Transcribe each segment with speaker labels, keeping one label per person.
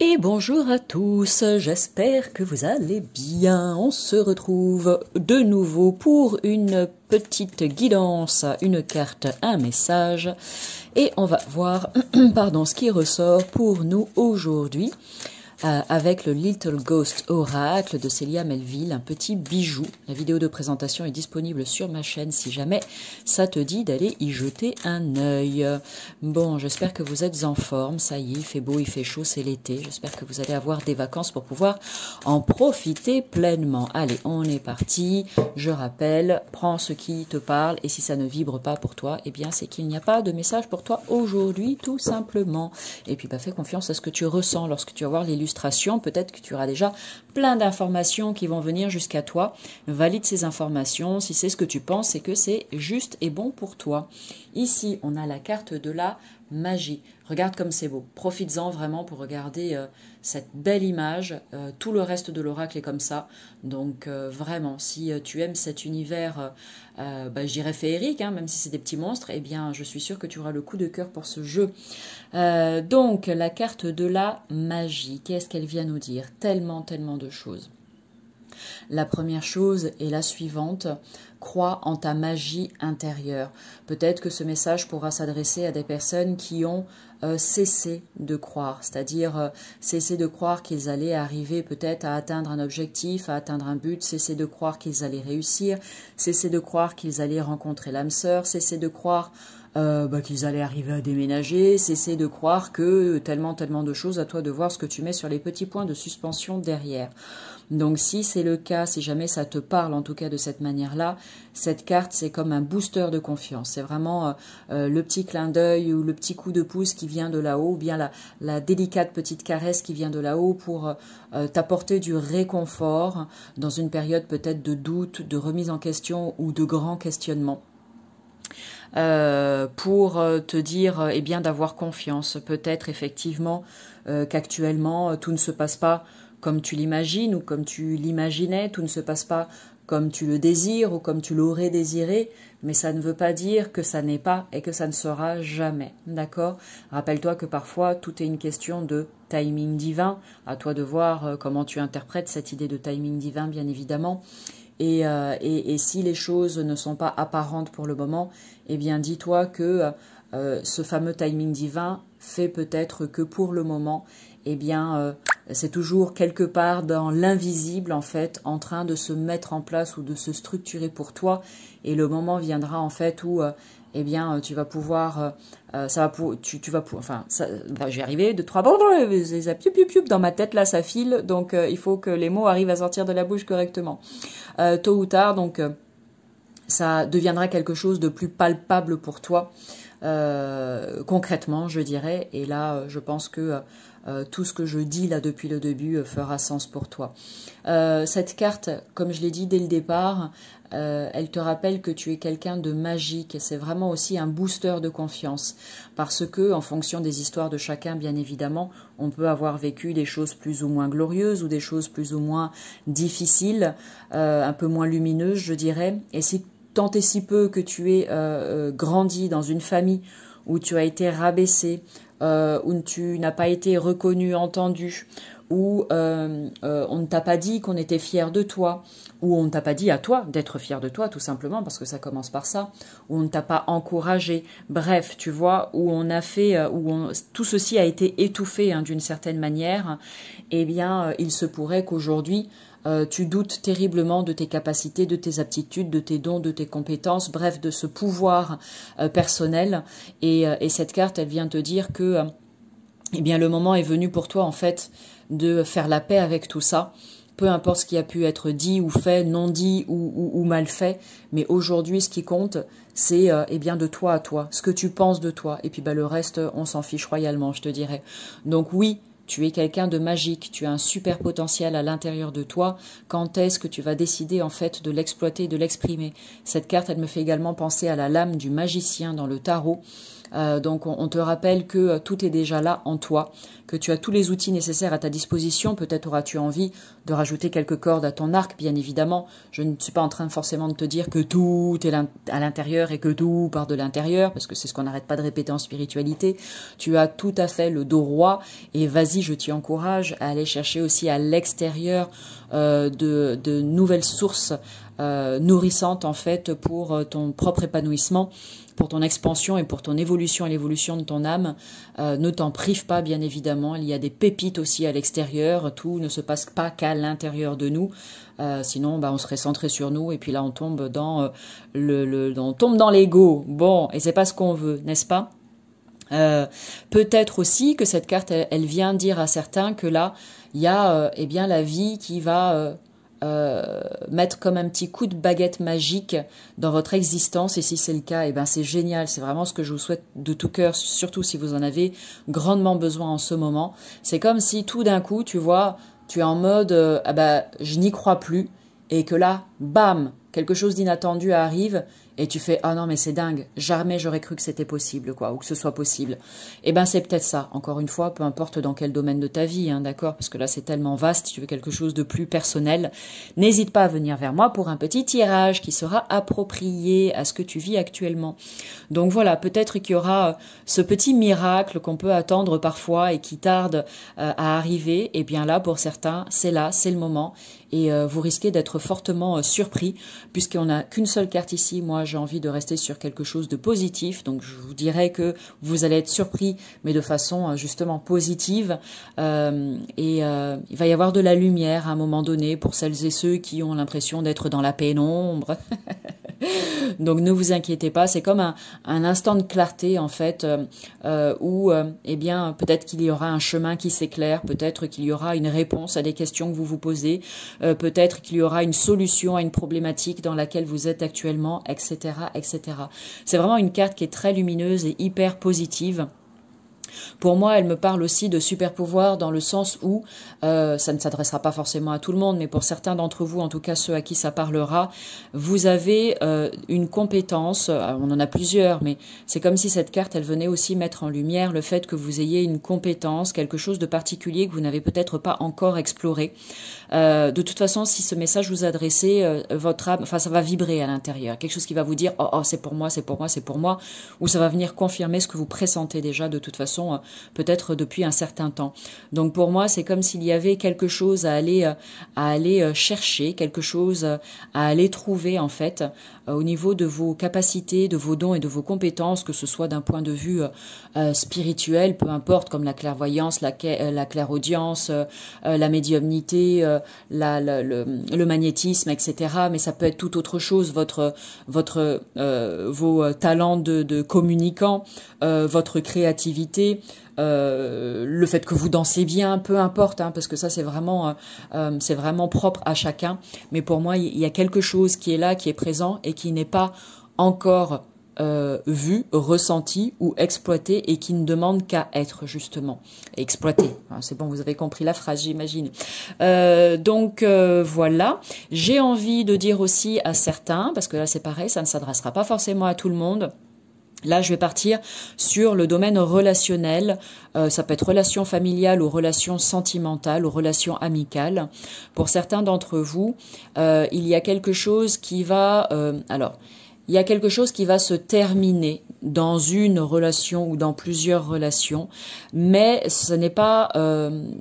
Speaker 1: Et bonjour à tous, j'espère que vous allez bien. On se retrouve de nouveau pour une petite guidance, une carte, un message. Et on va voir ce qui ressort pour nous aujourd'hui. Avec le Little Ghost Oracle de Célia Melville, un petit bijou. La vidéo de présentation est disponible sur ma chaîne si jamais ça te dit d'aller y jeter un œil. Bon, j'espère que vous êtes en forme, ça y est, il fait beau, il fait chaud, c'est l'été. J'espère que vous allez avoir des vacances pour pouvoir en profiter pleinement. Allez, on est parti. Je rappelle, prends ce qui te parle et si ça ne vibre pas pour toi, eh bien c'est qu'il n'y a pas de message pour toi aujourd'hui, tout simplement. Et puis, fais confiance à ce que tu ressens lorsque tu vas voir l'illustration. Peut-être que tu auras déjà plein d'informations qui vont venir jusqu'à toi. Valide ces informations. Si c'est ce que tu penses, c'est que c'est juste et bon pour toi. Ici, on a la carte de la magie. Regarde comme c'est beau. Profites-en vraiment pour regarder cette belle image. Tout le reste de l'oracle est comme ça. Donc vraiment, si tu aimes cet univers, je dirais féerique, même si c'est des petits monstres, eh bien je suis sûre que tu auras le coup de cœur pour ce jeu. Donc la carte de la magie, qu'est-ce qu'elle vient nous dire? Tellement de choses. La première chose est la suivante, crois en ta magie intérieure. Peut-être que ce message pourra s'adresser à des personnes qui ont cessé de croire, c'est-à-dire cessé de croire qu'ils allaient arriver peut-être à atteindre un objectif, à atteindre un but, cesser de croire qu'ils allaient réussir, cesser de croire qu'ils allaient rencontrer l'âme sœur, cesser de croire qu'ils allaient arriver à déménager, cesser de croire que tellement de choses, à toi de voir ce que tu mets sur les petits points de suspension derrière. Donc si c'est le cas, si jamais ça te parle en tout cas de cette manière-là, cette carte c'est comme un booster de confiance. C'est vraiment le petit clin d'œil ou le petit coup de pouce qui vient de là-haut, ou bien la délicate petite caresse qui vient de là-haut pour t'apporter du réconfort dans une période peut-être de doute, de remise en question ou de grand questionnement. Pour te dire d'avoir confiance. Peut-être effectivement qu'actuellement tout ne se passe pas comme tu l'imagines ou comme tu l'imaginais, tout ne se passe pas comme tu le désires ou comme tu l'aurais désiré, mais ça ne veut pas dire que ça n'est pas et que ça ne sera jamais, d'accord? Rappelle-toi que parfois tout est une question de timing divin, à toi de voir comment tu interprètes cette idée de timing divin bien évidemment. Et si les choses ne sont pas apparentes pour le moment, eh bien dis-toi que ce fameux timing divin fait peut-être que pour le moment, c'est toujours quelque part dans l'invisible en fait, en train de se mettre en place ou de se structurer pour toi. Et le moment viendra en fait où tu vas pouvoir, j'y arriver, 2, 3, dans ma tête là ça file, donc il faut que les mots arrivent à sortir de la bouche correctement. Tôt ou tard, donc ça deviendra quelque chose de plus palpable pour toi, concrètement je dirais, et là je pense que tout ce que je dis là depuis le début fera sens pour toi. Cette carte, comme je l'ai dit dès le départ, elle te rappelle que tu es quelqu'un de magique. C'est vraiment aussi un booster de confiance. Parce que, en fonction des histoires de chacun, bien évidemment, on peut avoir vécu des choses plus ou moins glorieuses ou des choses plus ou moins difficiles, un peu moins lumineuses, je dirais. Et si tant et si peu que tu aies grandi dans une famille où tu as été rabaissé, où tu n'as pas été reconnu, entendu, où on ne t'a pas dit qu'on était fier de toi, où on ne t'a pas dit à toi d'être fier de toi, tout simplement, parce que ça commence par ça, où on ne t'a pas encouragé, bref, tu vois, où on a fait, tout ceci a été étouffé d'une certaine manière, eh bien, il se pourrait qu'aujourd'hui, tu doutes terriblement de tes capacités, de tes aptitudes, de tes dons, de tes compétences, bref, de ce pouvoir personnel. Et cette carte, elle vient te dire que le moment est venu pour toi, en fait, de faire la paix avec tout ça. Peu importe ce qui a pu être dit ou fait, non dit ou mal fait. Mais aujourd'hui, ce qui compte, c'est de toi à toi, ce que tu penses de toi. Et puis le reste, on s'en fiche royalement, je te dirais. Donc oui, tu es quelqu'un de magique, tu as un super potentiel à l'intérieur de toi. Quand est-ce que tu vas décider en fait de l'exploiter, de l'exprimer? Cette carte, elle me fait également penser à la lame du magicien dans le tarot. Donc on te rappelle que tout est déjà là en toi, que tu as tous les outils nécessaires à ta disposition. Peut-être auras-tu envie de rajouter quelques cordes à ton arc, bien évidemment. Je ne suis pas en train forcément de te dire que tout est à l'intérieur et que tout part de l'intérieur, parce que c'est ce qu'on n'arrête pas de répéter en spiritualité. Tu as tout à fait le dos droit, et vas-y, je t'y encourage à aller chercher aussi à l'extérieur de nouvelles sources nourrissantes en fait pour ton propre épanouissement, pour ton expansion et pour ton évolution et l'évolution de ton âme. Ne t'en prive pas, bien évidemment. Il y a des pépites aussi à l'extérieur. Tout ne se passe pas qu'à l'intérieur de nous. Sinon, on serait centré sur nous et puis là, on tombe dans on tombe dans l'ego. Bon, et c'est pas ce qu'on veut, n'est-ce pas? Peut-être aussi que cette carte, elle vient dire à certains que là, il y a eh bien la vie qui va mettre comme un petit coup de baguette magique dans votre existence, et si c'est le cas, eh ben c'est génial, c'est vraiment ce que je vous souhaite de tout cœur, surtout si vous en avez grandement besoin en ce moment. C'est comme si tout d'un coup, tu vois, tu es en mode je n'y crois plus, et que là, bam, quelque chose d'inattendu arrive, et tu fais « Ah non, mais c'est dingue, jamais j'aurais cru que c'était possible, quoi, ou que ce soit possible. » Eh ben, c'est peut-être ça, encore une fois, peu importe dans quel domaine de ta vie, hein, d'accord, parce que là, c'est tellement vaste, si tu veux quelque chose de plus personnel, n'hésite pas à venir vers moi pour un petit tirage qui sera approprié à ce que tu vis actuellement. Donc voilà, peut-être qu'il y aura ce petit miracle qu'on peut attendre parfois et qui tarde à arriver. Et bien là, pour certains, c'est le moment. Et vous risquez d'être fortement surpris, puisqu'on n'a qu'une seule carte ici. Moi, j'ai envie de rester sur quelque chose de positif. Donc, je vous dirais que vous allez être surpris, mais de façon justement positive. Il va y avoir de la lumière à un moment donné pour celles et ceux qui ont l'impression d'être dans la pénombre. Donc ne vous inquiétez pas, c'est comme un instant de clarté en fait, où eh bien peut-être qu'il y aura un chemin qui s'éclaire, peut-être qu'il y aura une réponse à des questions que vous vous posez, peut-être qu'il y aura une solution à une problématique dans laquelle vous êtes actuellement, etc., etc. C'est vraiment une carte qui est très lumineuse et hyper positive. Pour moi, elle me parle aussi de super pouvoir dans le sens où, ça ne s'adressera pas forcément à tout le monde, mais pour certains d'entre vous, en tout cas ceux à qui ça parlera, vous avez une compétence, on en a plusieurs, mais c'est comme si cette carte, elle venait aussi mettre en lumière le fait que vous ayez une compétence, quelque chose de particulier que vous n'avez peut-être pas encore exploré. De toute façon, si ce message vous adressez, votre âme, enfin ça va vibrer à l'intérieur, quelque chose qui va vous dire oh c'est pour moi, c'est pour moi, c'est pour moi, ou ça va venir confirmer ce que vous pressentez déjà de toute façon, peut-être depuis un certain temps. Donc pour moi, c'est comme s'il y avait quelque chose à aller chercher, quelque chose à aller trouver en fait au niveau de vos capacités, de vos dons et de vos compétences, que ce soit d'un point de vue spirituel, peu importe, comme la clairvoyance, la clairaudience, la médiumnité, le magnétisme, etc. Mais ça peut être tout autre chose, vos talents de communicant, votre créativité, le fait que vous dansez bien, peu importe, hein, parce que ça c'est vraiment propre à chacun. Mais pour moi, il y a quelque chose qui est là, qui est présent et qui n'est pas encore vu, ressenti ou exploité et qui ne demande qu'à être justement exploité. C'est bon, vous avez compris la phrase, j'imagine. Donc voilà, j'ai envie de dire aussi à certains, parce que là c'est pareil, ça ne s'adressera pas forcément à tout le monde. Là, je vais partir sur le domaine relationnel. Ça peut être relation familiale ou relation sentimentale ou relation amicale. Pour certains d'entre vous, il y a quelque chose qui va... il y a quelque chose qui va se terminer dans une relation ou dans plusieurs relations, mais ce n'est pas,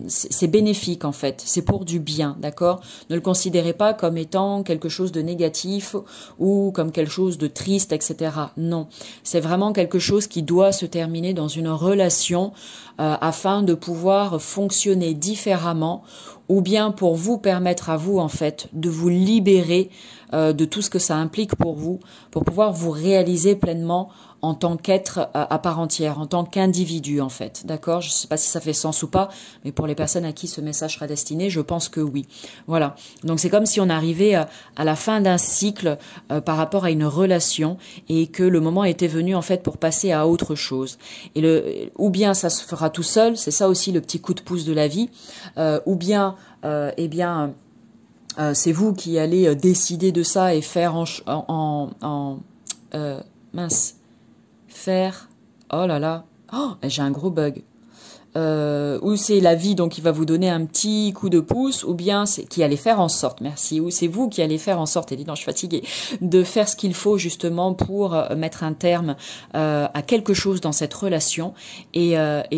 Speaker 1: c'est bénéfique en fait, c'est pour du bien, d'accord? Ne le considérez pas comme étant quelque chose de négatif ou comme quelque chose de triste, etc. Non, c'est vraiment quelque chose qui doit se terminer dans une relation afin de pouvoir fonctionner différemment, ou bien pour vous permettre à vous en fait de vous libérer de tout ce que ça implique pour vous, pour pouvoir vous réaliser pleinement en tant qu'être à part entière, en tant qu'individu en fait, d'accord? Je ne sais pas si ça fait sens ou pas, mais pour les personnes à qui ce message sera destiné, je pense que oui. Voilà, donc c'est comme si on arrivait à la fin d'un cycle par rapport à une relation et que le moment était venu en fait pour passer à autre chose. Et ou bien ça se fera tout seul, c'est ça aussi le petit coup de pouce de la vie, ou bien, c'est vous qui allez décider de ça et faire faire Oh là là. Oh, j'ai un gros bug. Ou c'est la vie donc qui va vous donner un petit coup de pouce, ou bien c'est qui allait faire en sorte, merci, ou c'est vous qui allez faire en sorte, et dis non, je suis fatiguée, de faire ce qu'il faut justement pour mettre un terme à quelque chose dans cette relation et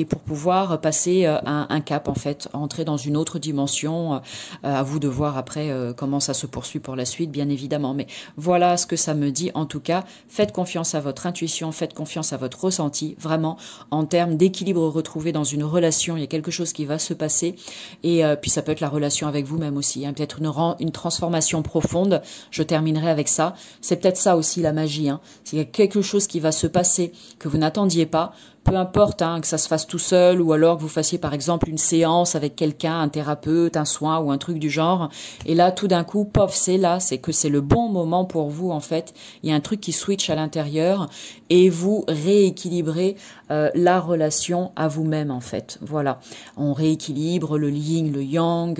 Speaker 1: pour pouvoir passer un cap en fait, entrer dans une autre dimension. À vous de voir après comment ça se poursuit pour la suite, bien évidemment. Mais voilà ce que ça me dit en tout cas. Faites confiance à votre intuition, faites confiance à votre ressenti, vraiment en termes d'équilibre retrouvé dans une relation, il y a quelque chose qui va se passer et puis ça peut être la relation avec vous-même aussi, hein, peut-être une transformation profonde. Je terminerai avec ça. C'est peut-être ça aussi la magie, hein. S'il y a quelque chose qui va se passer que vous n'attendiez pas, peu importe hein, que ça se fasse tout seul ou alors que vous fassiez par exemple une séance avec quelqu'un, un thérapeute, un soin ou un truc du genre. Et là, tout d'un coup, pof, c'est là, c'est que c'est le bon moment pour vous en fait. Il y a un truc qui switch à l'intérieur et vous rééquilibrez la relation à vous-même en fait. Voilà, on rééquilibre le yin, le yang,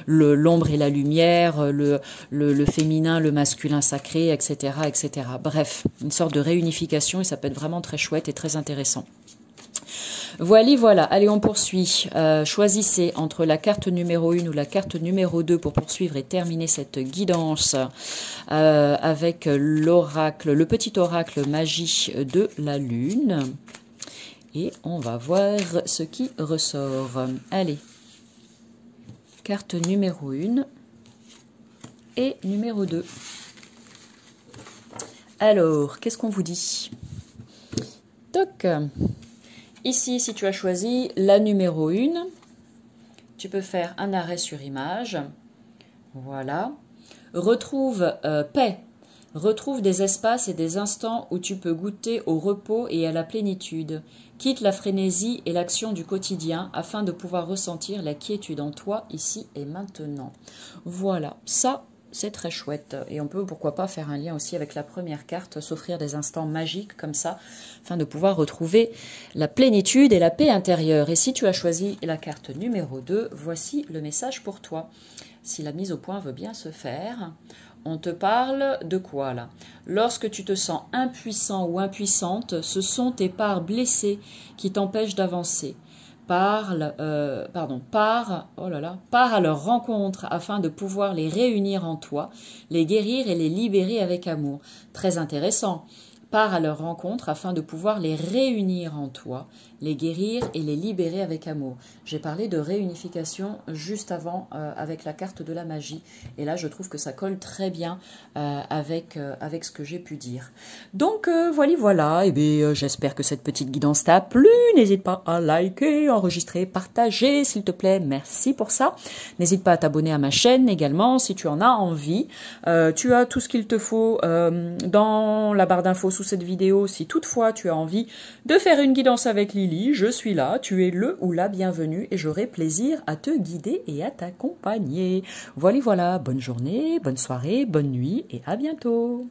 Speaker 1: l'ombre et la lumière, le féminin, le masculin sacré, etc., etc. Bref, une sorte de réunification et ça peut être vraiment très chouette et très intéressant. Voilà, allez on poursuit. Choisissez entre la carte numéro 1 ou la carte numéro 2 pour poursuivre et terminer cette guidance avec l'oracle, le petit oracle magie de la lune. Et on va voir ce qui ressort. Allez, carte numéro 1 et numéro 2. Alors, qu'est-ce qu'on vous dit? Toc. Ici, si tu as choisi la numéro 1, tu peux faire un arrêt sur image. Voilà. Retrouve paix. Retrouve des espaces et des instants où tu peux goûter au repos et à la plénitude. Quitte la frénésie et l'action du quotidien afin de pouvoir ressentir la quiétude en toi ici et maintenant. Voilà, ça c'est très chouette. Et on peut pourquoi pas faire un lien aussi avec la première carte, s'offrir des instants magiques comme ça, afin de pouvoir retrouver la plénitude et la paix intérieure. Et si tu as choisi la carte numéro 2, voici le message pour toi. Si la mise au point veut bien se faire, on te parle de quoi là? Lorsque tu te sens impuissant ou impuissante, ce sont tes parts blessées qui t'empêchent d'avancer. Pars à leur rencontre afin de pouvoir les réunir en toi, les guérir et les libérer avec amour. Très intéressant. Pars à leur rencontre afin de pouvoir les réunir en toi, les guérir et les libérer avec amour. J'ai parlé de réunification juste avant avec la carte de la magie. Et là, je trouve que ça colle très bien avec ce que j'ai pu dire. Donc, voilà. Et bien, j'espère que cette petite guidance t'a plu. N'hésite pas à liker, enregistrer, partager, s'il te plaît. Merci pour ça. N'hésite pas à t'abonner à ma chaîne également si tu en as envie. Tu as tout ce qu'il te faut dans la barre d'infos sous cette vidéo. Si toutefois tu as envie de faire une guidance avec Lily, je suis là, tu es le ou la bienvenue et j'aurai plaisir à te guider et à t'accompagner. Voilà, bonne journée, bonne soirée, bonne nuit et à bientôt.